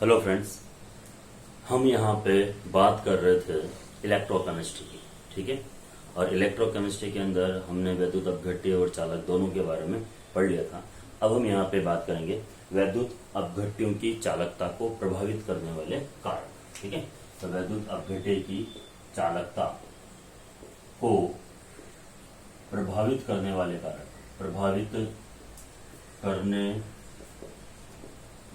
Hello friends, हम यहाँ पे बात कर रहे थे इलेक्ट्रोकेमिस्ट्री की। ठीक है, और इलेक्ट्रोकेमिस्ट्री के अंदर हमने वैद्युत अपघट्य और चालक दोनों के बारे में पढ़ लिया था। अब हम यहाँ पे बात करेंगे वैद्युत अपघट्यों की चालकता को प्रभावित करने वाले कारक। ठीक है, तो वैद्युत अपघट्य की चालकता को प्रभावित करने वाले कारक, प्रभावित करने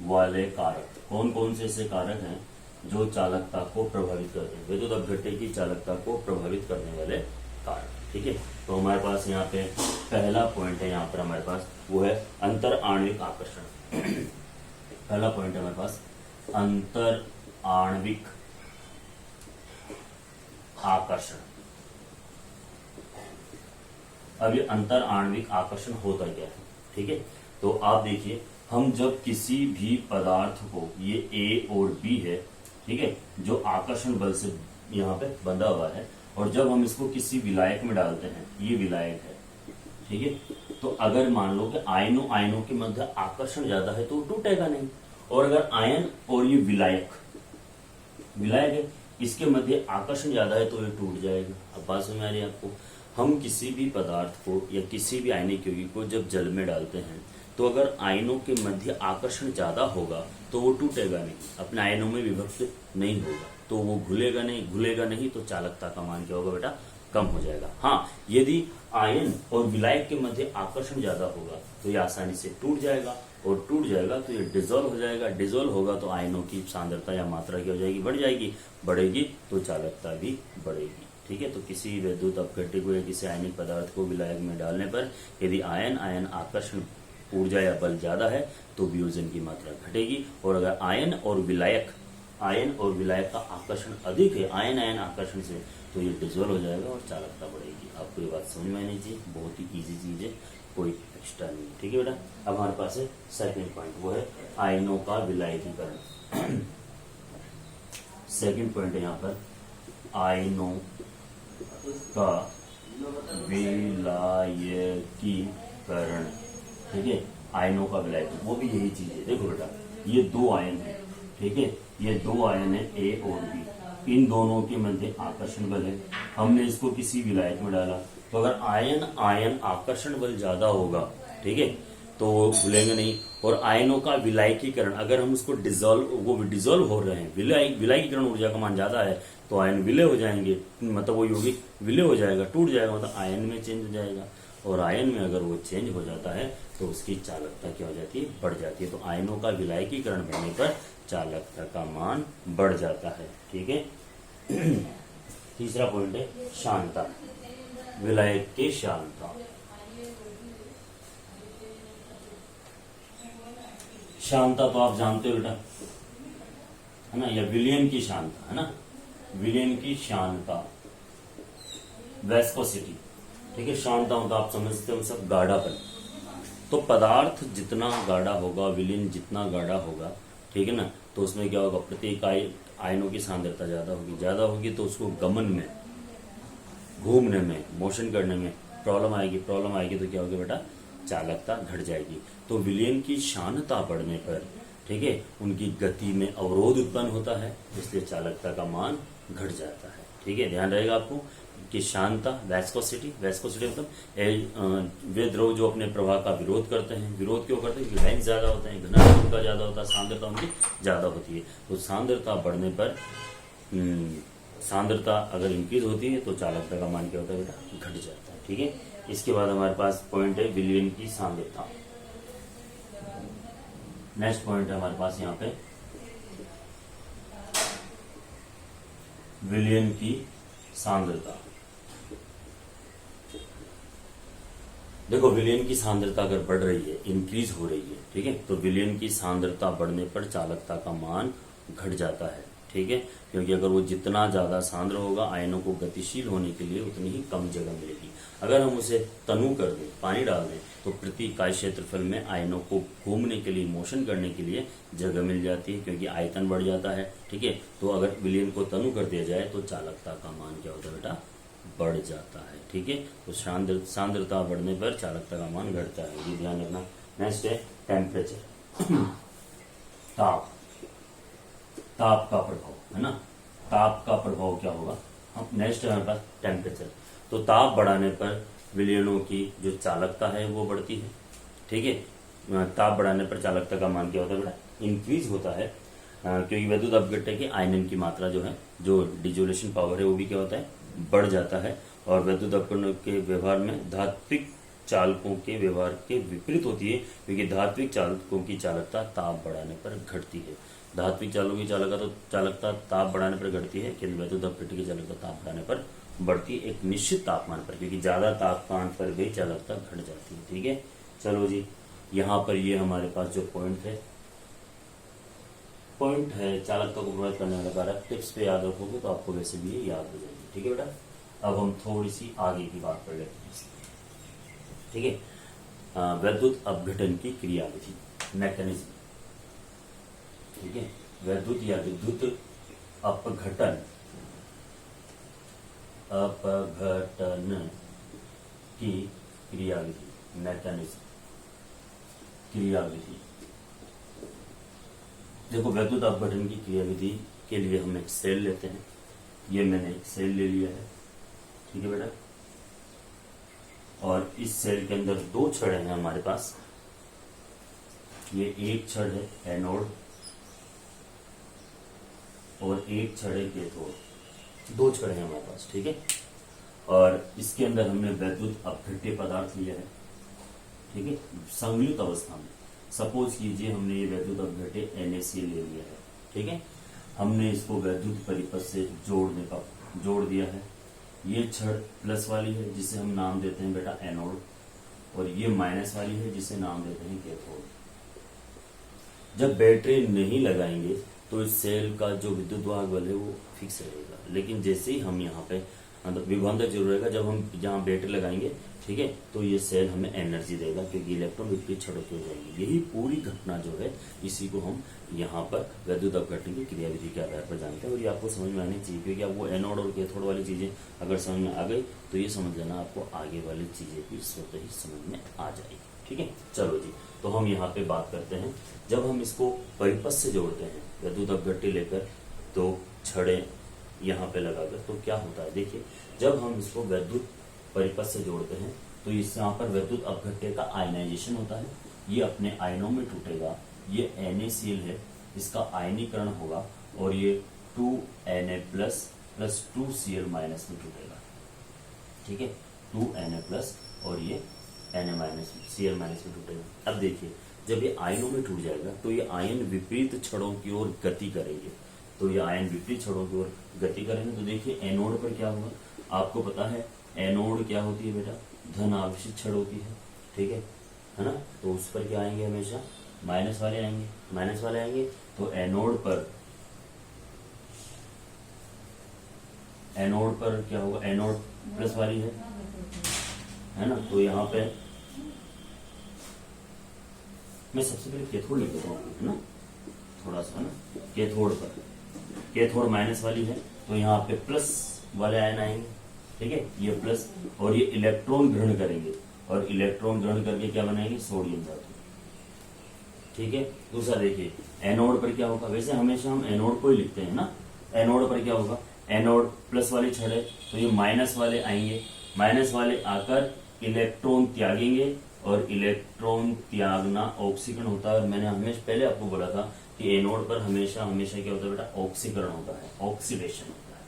वाले कारक कौन कौन से ऐसे कारक हैं जो चालकता को प्रभावित करते हैं, वैद्युत अपघट्य की चालकता को प्रभावित करने वाले कारक। ठीक है, तो हमारे पास यहाँ पे पहला पॉइंट है, यहाँ पर हमारे पास वो है अंतर आणविक आकर्षण। पहला पॉइंट है हमारे पास अंतर आणविक आकर्षण। अब ये अंतर आणविक आकर्षण होता क्या है? ठीक है, तो आप देखिए, हम जब किसी भी पदार्थ को, ये ए और बी है, ठीक है, जो आकर्षण बल से यहाँ पे बंधा हुआ है, और जब हम इसको किसी विलायक में डालते हैं, ये विलायक है, ठीक है, तो अगर मान लो कि आयनों के मध्य आकर्षण ज्यादा है तो टूटेगा नहीं, और अगर आयन और ये विलायक है, इसके मध्य आकर्षण ज्यादा है तो ये टूट जाएगा। अब बात समझ आ रही है आपको? हम किसी भी पदार्थ को या किसी भी आयनिक यौगिक को जब जल में डालते हैं, तो अगर आयनों के मध्य आकर्षण ज्यादा होगा तो वो टूटेगा नहीं, अपने आयनों में विभक्त नहीं होगा, तो वो घुलेगा नहीं, तो चालकता का मान क्या होगा बेटा? कम हो जाएगा। हाँ, यदि आयन और विलायक के मध्य आकर्षण ज्यादा होगा तो ये आसानी से टूट जाएगा, और टूट जाएगा तो ये डिजोल्व हो जाएगा। डिजोल्व होगा तो आयनों की सांद्रता या मात्रा क्या हो जाएगी? बढ़ेगी तो चालकता भी बढ़ेगी। ठीक है, तो किसी वैद्युत अपघट्य को या किसी आयनिक पदार्थ को विलायक में डालने पर यदि आयन आकर्षण ऊर्जा या बल ज्यादा है तो वियोजन की मात्रा घटेगी, और अगर आयन और विलायक का आकर्षण अधिक है, आयन आकर्षण से, तो ये डिजोल्व हो जाएगा और चालकता बढ़ेगी। आपको ये बात समझ में आनी चाहिए, बहुत ही इजी चीज है, कोई एक्स्ट्रा नहीं। ठीक है बेटा, अब हमारे पास है सेकंड पॉइंट, वो है आयनों का विलायकीकरण। सेकंड पॉइंट है यहाँ पर आयनों का विलायकीकरण। ठीक है, आयनों का विलायकीकरण, वो भी यही चीज है। देखो बेटा, ये दो आयन है, ठीक है, ये दो आयन है ए और बी, इन दोनों के मध्य आकर्षण बल है। हमने इसको किसी विलायक में डाला, तो अगर आयन आकर्षण बल ज्यादा होगा, ठीक है, तो वो घुलेंगे नहीं, और आयनों का विलायकीकरण, अगर हम उसको डिजोल्व हो रहे हैं, विलायकीकरण ऊर्जा का मान ज्यादा है, तो आयन विलय हो जाएंगे, मतलब वो यौगिक विलय हो जाएगा, टूट जाएगा, मतलब आयन में चेंज हो जाएगा, और आयन में अगर वो चेंज हो जाता है तो उसकी चालकता क्या हो जाती है? बढ़ जाती है। तो आयनों का विलायकीकरण होने पर चालकता का मान बढ़ जाता है। ठीक है, तीसरा पॉइंट है शांता, विलायक की शांता। शांता तो आप जानते हो बेटा, है ना, या विलयन की शांता, है ना, विलयन की शांता, वेस्कोसिटी। ठीक है, शांता मतलब आप समझते हो सब गाढ़ापन। तो पदार्थ जितना गाढ़ा होगा, विलयन जितना गाढ़ा होगा, ठीक है ना, तो उसमें क्या होगा? प्रत्येक आयनों की सांद्रता ज्यादा होगी, तो उसको गमन में, घूमने में, मोशन करने में प्रॉब्लम आएगी तो क्या होगी बेटा? चालकता घट जाएगी। तो विलयन की शांतता बढ़ने पर, ठीक है, उनकी गति में अवरोध उत्पन्न होता है, इसलिए चालकता का मान घट जाता है। ठीक है, ध्यान रहेगा आपको कि शांतता, वेस्कोसिटी मतलब वे द्रव जो अपने प्रवाह का विरोध करते हैं। विरोध क्यों करते हैं? क्योंकि लेंथ ज्यादा होते हैं, घनत्व उनका ज्यादा होता है, सांद्रता उनकी ज्यादा होती है। तो सांद्रता बढ़ने पर, सांद्रता अगर इंक्रीज होती है तो चालकता का मान क्या होता है बेटा? घट जाता है। ठीक है, इसके बाद हमारे पास पॉइंट है विलयन की सांद्रता। नेक्स्ट पॉइंट है हमारे पास यहाँ पे विलयन की सांद्रता। देखो, विलयन की सांद्रता अगर बढ़ रही है, इंक्रीज हो रही है, ठीक है, तो विलयन की सांद्रता बढ़ने पर चालकता का मान घट जाता है। ठीक है, क्योंकि अगर वो जितना ज्यादा सांद्र होगा, आयनों को गतिशील होने के लिए उतनी ही कम जगह मिलेगी। अगर हम उसे तनु कर दें, पानी डाल दें, तो प्रति इकाई क्षेत्रफल में आयनों को घूमने के लिए, मोशन करने के लिए जगह मिल जाती है, क्योंकि आयतन बढ़ जाता है। ठीक है, तो अगर विलयन को तनु कर दिया जाए तो चालकता का मान क्या होता है बेटा? बढ़ जाता है। ठीक है, तो सांद्रता बढ़ने पर चालकता का मान घटता है, ये ध्यान रखना। नेक्स्ट है टेम्परेचर, ताप। ताप का प्रभाव, है ना। ताप का प्रभाव क्या होगा, हम नेक्स्ट हमारे पास टेम्परेचर। तो ताप बढ़ाने पर विलयनों की जो चालकता है वो बढ़ती है, ठीक है। ताप बढ़ाने पर चालकता का मान क्या होता है बेटा, इंक्रीज होता है, क्योंकि विद्युत अपघट्य के आयनन की मात्रा जो है, जो डिजोल्यूशन पावर है वो भी क्या होता है, बढ़ जाता है। और विद्युत अपघटन के व्यवहार में धात्विक चालकों के व्यवहार के विपरीत होती है, क्योंकि धात्विक चालकों की चालकता ताप बढ़ाने पर घटती है। धात्विक चालकों की चालकता ताप बढ़ाने पर घटती है, किंतु विद्युत अपघट्य की चालकता ताप बढ़ाने पर बढ़ती है, एक निश्चित तापमान पर, क्योंकि ज्यादा तापमान पर भी चालकता घट जाती है, ठीक है। चलो जी, यहाँ पर ये हमारे पास जो पॉइंट है चालकता को प्रभावित करने वाला कारक, टिप्स पे याद रखोगे तो आपको वैसे भी ये याद हो जाएगी, ठीक है बेटा। अब हम थोड़ी सी आगे की बात कर लेते हैं, ठीक है। विद्युत अपघटन की क्रियाविधि, मैकेनिज्म, ठीक है। विद्युत या विद्युत अपघटन की क्रियाविधि, मैकेनिज्म, क्रियाविधि। देखो, विद्युत अपघटन की क्रियाविधि के लिए हम एक सेल लेते हैं। ये मैंने एक सेल ले लिया है, ठीक है बेटा। और इस सेल के अंदर दो छड़ हैं हमारे पास। ये एक छड़ है एनोड और एक छड़ है कैथोड, दो छड़ हैं हमारे पास, ठीक है। और इसके अंदर हमने विद्युत अपघट्य पदार्थ लिया है, ठीक है, संगलित अवस्था में। सपोज कीजिए हमने ये विद्युत अपघट्य NaCl ले लिया है, ठीक है। हमने इसको विद्युत परिपथ से जोड़ दिया है। ये छड़ प्लस वाली है जिसे हम नाम देते हैं बेटा एनोड, और ये माइनस वाली है जिसे नाम देते हैं कैथोड। जब बैटरी नहीं लगाएंगे तो इस सेल का जो विद्युत वाहक बल है वो फिक्स रहेगा, लेकिन जैसे ही हम यहाँ पे विभवांतर जरूर रहेगा, जब हम जहाँ बैटरी लगाएंगे, ठीक है, तो ये सेल हमें एनर्जी देगा, क्योंकि इलेक्ट्रॉन विपरीत छड़ों की हो जाएगी। यही पूरी घटना जो है, इसी को हम यहाँ पर विद्युत अपघटन की क्रियाविधि के आधार पर जानते हैं। और ये आपको समझ में आनी चाहिए, क्योंकि अब वो एनोड और कैथोड वाली चीजें अगर समझ में आ गई तो ये समझ लेना आपको आगे वाली चीजें भी स्वतः ही समझ में आ जाएगी, ठीक है। चलो जी, तो हम यहाँ पे बात करते हैं, जब हम इसको परिपथ से जोड़ते हैं विद्युत अपघट्य लेकर, तो छड़े यहाँ पे लगाकर, तो क्या होता है, देखिए, जब हम इसको विद्युत परिपथ से जोड़ते हैं तो इस यहाँ पर विद्युत अपघट्य का आयनाइजेशन होता है। ये अपने आयनों में टूटेगा। ये NaCl है, इसका आयनीकरण होगा और ये 2Na प्लस 2Cl माइनस में टूटेगा, ठीक है। 2Na प्लस और ये Na माइनस Cl माइनस में टूटेगा। अब देखिए, जब ये आयनों में टूट जाएगा तो ये आयन विपरीत छड़ों की ओर गति करेंगे। तो ये आयन विपरीत छड़ों की ओर गति करेंगे। तो देखिए, एनोड पर क्या होगा, आपको पता है एनोड क्या होती है बेटा, धन आवेशित छड़ होती है, ठीक है ना। तो उस पर क्या आएंगे, हमेशा माइनस वाले आएंगे। तो एनोड पर क्या होगा, एनोड प्लस वाली है ना। तो यहाँ पे मैं सबसे पहले कैथोड लिख देता हूँ, है ना, थोड़ा सा, है ना। कैथोड माइनस वाली है, तो यहाँ पे प्लस वाले आयन आएंगे, ठीक है, ये प्लस, और ये इलेक्ट्रॉन ग्रहण करेंगे, और इलेक्ट्रॉन ग्रहण करके क्या बनाएंगे, सोडियम धातु, ठीक है। दूसरा देखिए, एनोड पर क्या होगा, वैसे हमेशा हम एनोड को ही लिखते हैं ना। एनोड पर क्या होगा, एनोड प्लस वाली छड़ है, तो ये माइनस वाले आएंगे, माइनस वाले आकर इलेक्ट्रॉन त्यागेंगे, और इलेक्ट्रॉन त्यागना ऑक्सीकरण होता है। और मैंने हमेशा पहले आपको बोला था कि एनोड पर हमेशा क्या होता है बेटा, ऑक्सीकरण होता है, ऑक्सीडेशन होता है,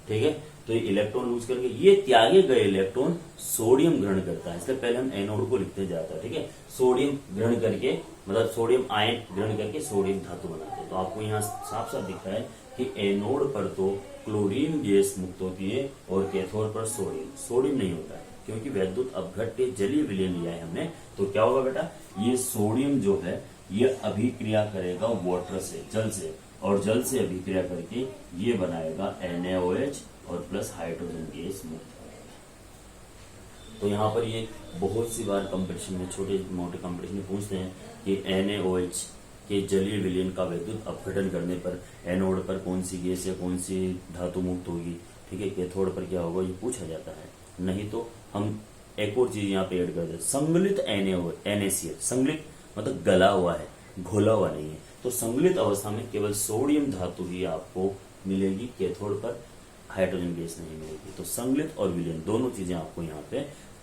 ठीक है। तो ये इलेक्ट्रॉन लूज करके ये त्यागे गए इलेक्ट्रॉन सोडियम ग्रहण करता है। इसलिए पहले हम एनोड को लिखते जाता है, ठीक है। सोडियम ग्रहण करके, मतलब सोडियम आयन ग्रहण करके सोडियम धातु बनाते हैं। तो आपको यहाँ साफ साफ दिख रहा है कि एनोड पर तो क्लोरीन गैस मुक्त होती है और कैथोड पर सोडियम नहीं होता है, क्योंकि विद्युत अपघट्य जलीय विलयन लिया है हमने। तो क्या होगा बेटा, ये सोडियम जो है ये अभिक्रिया करेगा वाटर से, जल से, और जल से अभिक्रिया करके ये बनाएगा NaOH और प्लस हाइड्रोजन गैस मुक्त होगा। तो यहाँ पर ये बहुत सी बार कंपटीशन में, छोटे मोटे कंपटीशन में पूछते हैं कि NaOH के जलीय विलयन का विद्युत अपघटन करने पर एनोड पर कौन सी गैस या कौन सी धातु मुक्त होगी, ठीक है, कैथोड पर क्या होगा, ये पूछा जाता है। नहीं तो हम एक और चीज यहाँ पे ऐड कर देते, संगलित NaCl। संगलित मतलब गला हुआ है, घोला हुआ नहीं है, तो संगलित अवस्था में केवल सोडियम धातु ही आपको मिलेगी, कैथोड पर हाइड्रोजन गैस नहीं मिलेगी। तो संगलित और विलयन दोनों चीजें आपको यहाँ पे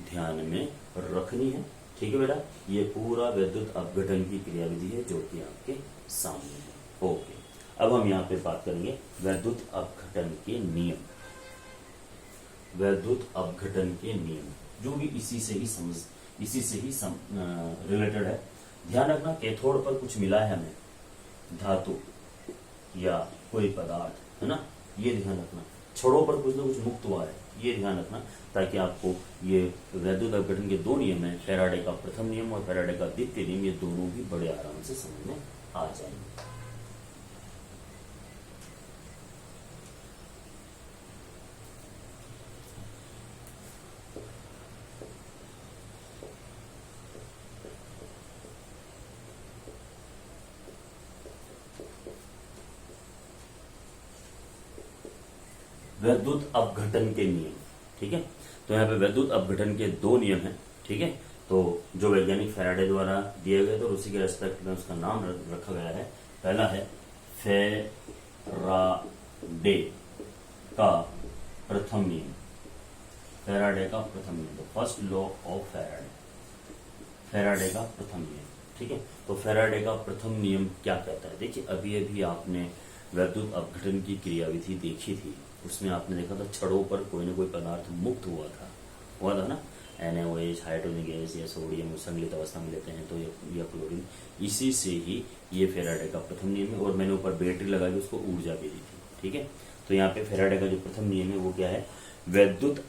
ध्यान में रखनी है, ठीक है बेटा। ये पूरा विद्युत अपघटन की क्रियाविधि है जो कि आपके सामने है। ओके, अब हम यहाँ पे बात करेंगे विद्युत अपघटन के नियम। विद्युत अपघटन के नियम जो भी इसी से ही रिलेटेड है। ध्यान रखना, कैथोड पर कुछ मिला है हमें, धातु या कोई पदार्थ, है ना, ये ध्यान रखना। छड़ों पर कुछ ना कुछ मुक्त हुआ है, ये ध्यान रखना, ताकि आपको ये विद्युत अपघटन के दो नियम है, फैराडे का प्रथम नियम और फैराडे का द्वितीय नियम, ये दोनों भी बड़े आराम से समझ में आ जाएंगे। विद्युत अपघटन के नियम, ठीक है। तो यहाँ पे विद्युत अपघटन के दो नियम हैं, ठीक है। तो जो वैज्ञानिक फैराडे द्वारा दिए गए थे और उसी के रेस्पेक्ट में उसका नाम रखा गया है। पहला है फैराडे का प्रथम नियम, फैराडे का प्रथम नियम, तो first law of Faraday, Faraday का प्रथम नियम, ठीक है। तो फैराडे का प्रथम नियम क्या कहता है? देखिए, अभी अभी आपने विद्युत अपघटन की क्रियाविधि देखी थी, उसमें आपने देखा था छड़ों पर कोई ना कोई पदार्थ मुक्त हुआ था ना, NaOH, हाइड्रोजन गैस या सोडियम संगलित अवस्था में लेते हैं तो या क्लोरीन, इसी से ही ये फैराडे का प्रथम नियम है। और मैंने ऊपर बैटरी लगा के उसको ऊर्जा भी दी थी, ठीक है। तो यहाँ पे फैराडे का जो प्रथम नियम है वो क्या है? विद्युत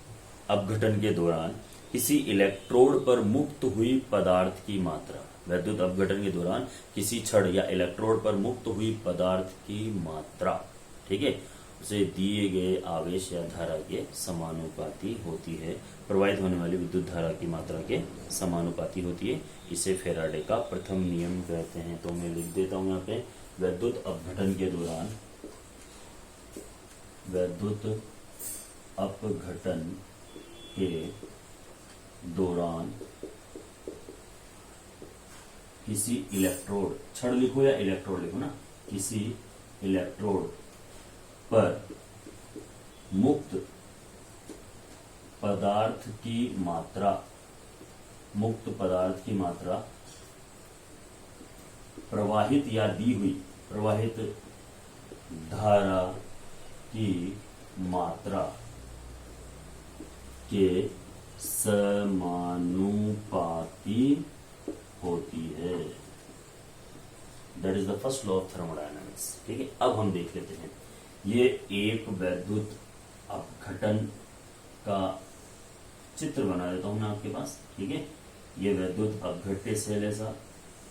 अपघटन के दौरान किसी इलेक्ट्रोड पर मुक्त हुई पदार्थ की मात्रा, विद्युत अपघटन के दौरान किसी छड़ या इलेक्ट्रोड पर मुक्त हुई पदार्थ की मात्रा, ठीक है, उसे दिए गए आवेश या धारा के समानुपाती होती है, प्रवाहित होने वाली विद्युत धारा की मात्रा के समानुपाती होती है। इसे फैराडे का प्रथम नियम कहते हैं। तो मैं लिख देता हूं यहाँ पे, विद्युत अपघटन के दौरान, विद्युत अपघटन के दौरान किसी इलेक्ट्रोड, छड़ लिखो या इलेक्ट्रोड लिखो ना, किसी इलेक्ट्रोड पर मुक्त पदार्थ की मात्रा, मुक्त पदार्थ की मात्रा प्रवाहित या दी हुई प्रवाहित धारा की मात्रा के समानुपाती होती है। That is the first law of thermodynamics, ठीक है। अब हम देख लेते हैं, ये एक विद्युत अपघटन का चित्र बना देता हूं मैं आपके पास, ठीक है। ये विद्युत अपघट्य सेल ऐसा,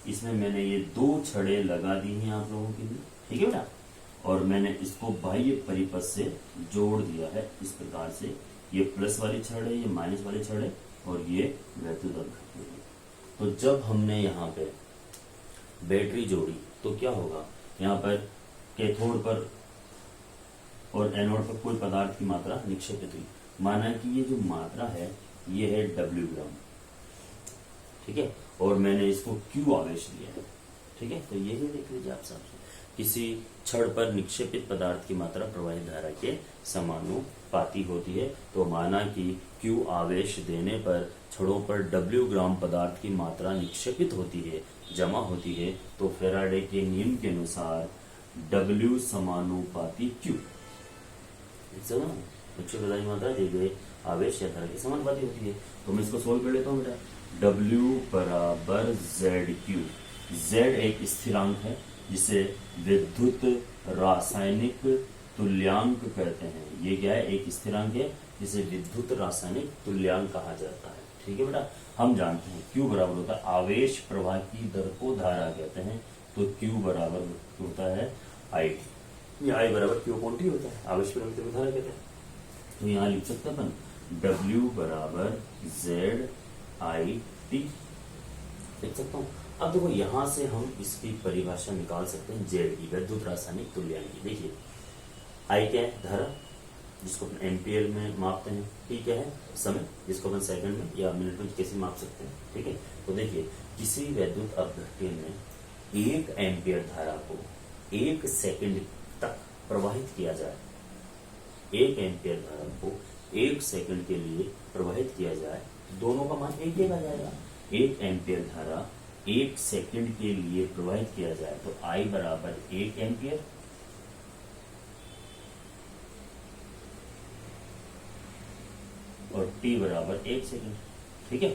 इसमें मैंने ये दो छड़ें लगा दी हैं आप लोगों के लिए, ठीक है बेटा, और मैंने इसको बाह्य परिपथ से जोड़ दिया है इस प्रकार से। ये प्लस वाली छड़ है, ये माइनस वाली छड़ है, और ये विद्युत अपघट्य है। तो जब हमने यहाँ पे बैटरी जोड़ी तो क्या होगा? यहाँ पर कैथोड पर और एनोड पर कोई पदार्थ की मात्रा निक्षेपित हुई। माना कि ये जो मात्रा है ये है W ग्राम, ठीक है, और मैंने इसको Q आवेश दिया है, ठीक है। तो ये भी देख लीजिए आप साहब, किसी छड़ पर निक्षेपित पदार्थ की मात्रा प्रवाहित धारा के समानुपाती होती है। तो माना कि Q आवेश देने पर छड़ों पर W ग्राम पदार्थ की मात्रा निक्षेपित होती है, जमा होती है, तो फैराडे के नियम के अनुसार W समानुपाती Q, निक्षेपित मात्रा दी गई आवेश या धारा के समानुपाती होती है। तो मैं इसको सोल्व कर लेता हूँ बेटा, W बराबर ZQ। Z एक स्थिरांक है जिसे विद्युत रासायनिक तुल्यांक कहते हैं। ये क्या है? एक स्थिरांक है जिसे विद्युत रासायनिक तुल्यांक कहा जाता है, ठीक है बेटा। हम जानते हैं Q बराबर होता है आवेश प्रवाह की दर को धारा कहते हैं, तो Q बराबर होता है I। ये I बराबर Q क्वांटिटी होता है, आवेश प्रवाह की धारा कहते हैं। तो यहाँ लिख सकते हैं अपन W बराबर ZIT, लिख सकता हूँ। अब देखो यहां से हम इसकी परिभाषा निकाल सकते हैं Z की, विद्युत रासायनिक तुल्यांक की। देखिए I क्या है? धारा, जिसको अपन एम्पियर में मापते हैं। T क्या है? समय, जिसको अपन सेकंड में या मिनट में कैसे माप सकते हैं, ठीक है। तो देखिए किसी विद्युत अपघट्य में 1 एम्पियर धारा को 1 सेकंड तक प्रवाहित किया जाए, 1 एम्पियर धारा को 1 सेकंड के लिए प्रवाहित किया जाए, दोनों का मान एक आ जाएगा। 1 एम्पियर धारा 1 सेकंड के लिए प्रवाहित किया जाए तो I बराबर 1 एम्पियर और T बराबर 1 सेकंड। ठीक है,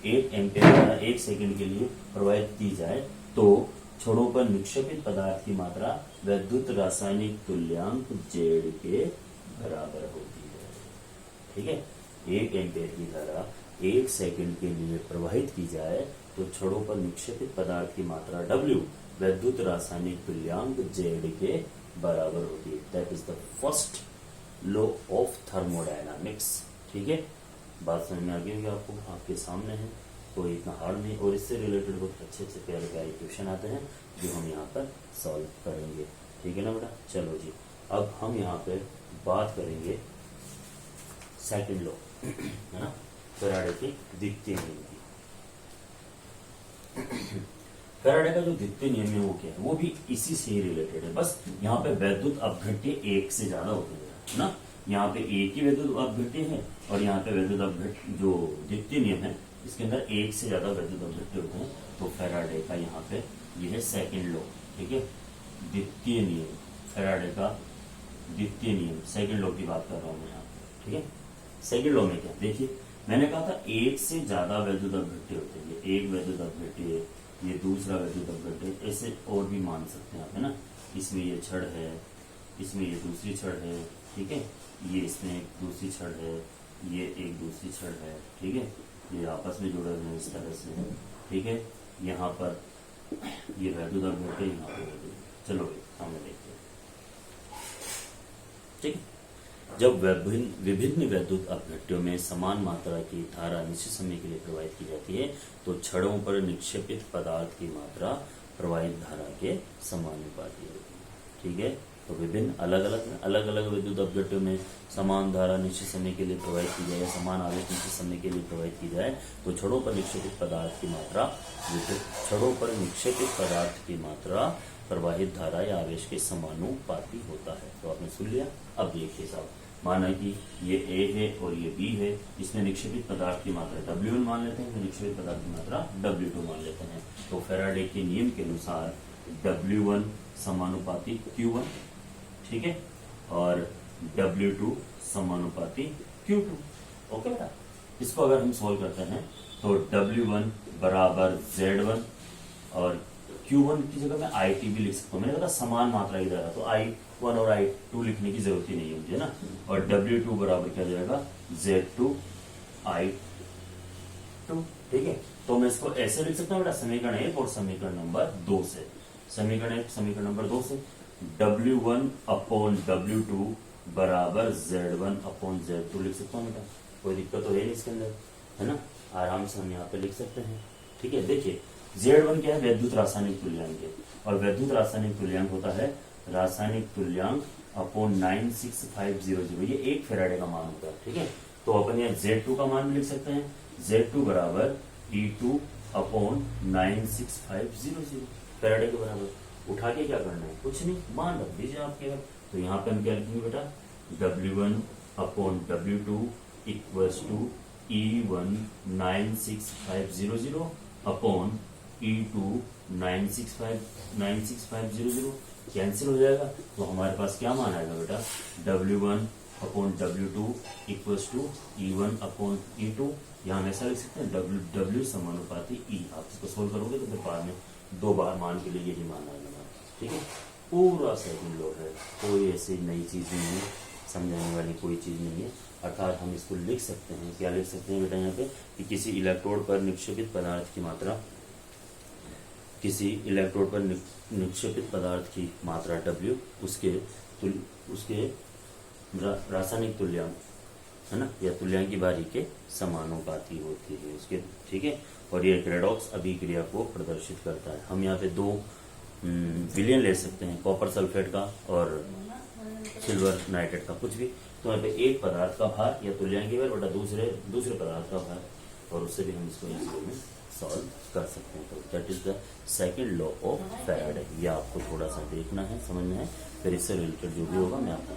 1 एम्पियर धारा 1 सेकंड के लिए प्रवाहित की जाए तो छोरों पर निक्षेपित पदार्थ की मात्रा वैद्युत रासायनिक तुल्यांक Z के बराबर होती है। ठीक है, 1 एम्पियर की धारा 1 सेकंड के लिए प्रवाहित की जाए तो छोरों पर निक्षेपित पदार्थ की मात्रा W वैद्युत रासायनिक तुल्यांक Z के बराबर होती है। That is the first law of thermodynamics. ठीक है, बात समझ में आ गई होगी आपको, आपके सामने है, कोई इतना हार्ड नहीं। और इससे रिलेटेड बहुत अच्छे अच्छे प्यारे प्यारे क्वेश्चन आते हैं जो हम यहाँ पर सॉल्व करेंगे। ठीक है ना बेटा, चलो जी, अब हम यहाँ पे बात करेंगे सेकंड लॉ, है ना, फैराडे के द्वितीय नियम की। फैराडे का जो द्वितीय नियम है वो क्या है, वो भी इसी से ही रिलेटेड है, बस यहाँ पे वैद्युत अपघट्य 1 से ज्यादा होते हैं ना। यहाँ पे एक ही वैद्युत अपघट्य है और यहाँ पे वैद्युत अपघट्य जो द्वितीय नियम है इसके अंदर 1 से ज्यादा वैद्युत अपघट्य होते हैं। तो फैराडे का यहाँ पे ये है सेकंड लॉ। ठीक है, द्वितीय नियम, फैराडे का द्वितीय नियम, सेकंड लॉ की बात कर रहा हूँ मैं यहाँ पे। ठीक है, सेकंड लॉ में क्या, देखिए मैंने कहा था 1 से ज्यादा वैद्युत अपघट्य होते हैं। ये एक वैद्युत अपघट्य, ये दूसरा वैद्युत अपघट्य, ऐसे और भी मान सकते हैं आप, है ना। इसमें ये छड़ है, इसमें ये दूसरी छड़ है, ठीक है, ये इसमें एक दूसरी छड़ है, ये एक दूसरी छड़ है, ठीक है, ये आपस में जुड़े हुए हैं इस तरह से। ठीक है, यहाँ पर ये वैद्युत अपघट्य, यहाँ पे वैद्युत। चलो सामने देखते हैं। ठीक, जब विभिन्न वैद्युत अपघट्यों में समान मात्रा की धारा निश्चित समय के लिए प्रवाहित की जाती है तो छड़ों पर निक्षेपित पदार्थ की मात्रा प्रवाहित धारा के समानुपाती होती है। ठीक है, तो विभिन्न अलग अलग वैद्युत अपघट्यों में समान धारा निश्चित समय के लिए प्रवाहित की जाए, समान आवेश निश्चित समय के लिए प्रवाहित की जाए तो छड़ों पर निक्षेपित पदार्थ की मात्रा प्रवाहित धारा या आवेश के समानुपाती होता है। तो आपने सुन लिया। अब देखिए साहब, माना कि ये A है और ये B है, इसमें निक्षेपित पदार्थ की मात्रा W1 मान लेते हैं, निक्षेपित पदार्थ की मात्रा W2 मान लेते हैं। तो फैराडे के नियम के अनुसार W1 समानुपाती Q1, ठीक है, और W2 समानुपाती Q2। ओके बेटा, इसको अगर हम सोल्व करते हैं तो W1 बराबर Z1 और Q1 की जगह मैं IT भी लिख सकता हूँ। मैंने कहा समान मात्रा इधर है तो I1 और I2 लिखने की जरूरत ही नहीं है मुझे ना। और W2 बराबर क्या जाएगा, Z2 I2। ठीक है, तो मैं इसको ऐसे लिख सकता हूँ बेटा, समीकरण 1 और समीकरण नंबर 2 से। समीकरण 1 समीकरण नंबर 2 से W1 अपॉन W2 बराबर Z1 अपॉन Z2 लिख सकता हूँ बेटा, कोई दिक्कत तो है नहीं इसके अंदर, है ना, आराम से हम यहाँ पे लिख सकते हैं। ठीक है, देखिए Z1 क्या है, वैद्युत रासायनिक तुल्यांक है, और वैद्युत रासायनिक तुल्यांक होता है रासायनिक तुल्यांक अपॉन 96500, ये 1 फैराडे का मान होता है। ठीक है, तो अपन यहाँ Z2 का मान भी लिख सकते हैं, Z2 बराबर E2 अपॉन 96500 फैराडे के बराबर। उठा के क्या करना है, कुछ नहीं, मान रख दीजिए आप केवल। तो यहाँ पे हम क्या लिखेंगे बेटा, W1 upon W2 equals to E1 96500 upon E2 96500 cancel हो जाएगा। तो हमारे पास क्या मान आएगा बेटा, W1 upon W2 equals to E1 upon E2। यहाँ हम ऐसा लिख सकते हैं W समानुपाती E। आप इसको सोल्व करोगे तो फिर बाद में 2 बार मान के लिए यही मान आएगा। ठीक है, पूरा सेकंड लॉ है, कोई ऐसी नई चीज नहीं है, समझाने वाली कोई चीज नहीं है। अर्थात हम इसको लिख सकते हैं, क्या लिख सकते हैं बेटा यहाँ पे, कि किसी इलेक्ट्रोड पर निक्षेपित पदार्थ की मात्रा, किसी इलेक्ट्रोड पर निक्षेपित पदार्थ की मात्रा W उसके रासायनिक तुल्यांक, है ना, या तुल्यांक की बारी के समानुपाती होती है उसके। ठीक है, और ये रेडॉक्स अभिक्रिया को प्रदर्शित करता है। हम यहाँ पे 2 विलयन ले सकते हैं, कॉपर सल्फेट का और सिल्वर नाइट्रेट का, कुछ भी। तो यहाँ पे एक पदार्थ का भार या तुल्यांकी भार बटा दूसरे पदार्थ का भार, और उससे भी हम इसको में सॉल्व कर सकते हैं। तो that is the second law of Faraday. ये आपको थोड़ा सा देखना है, समझना है, फिर इससे रिलेटेड जो भी होगा मैं आपको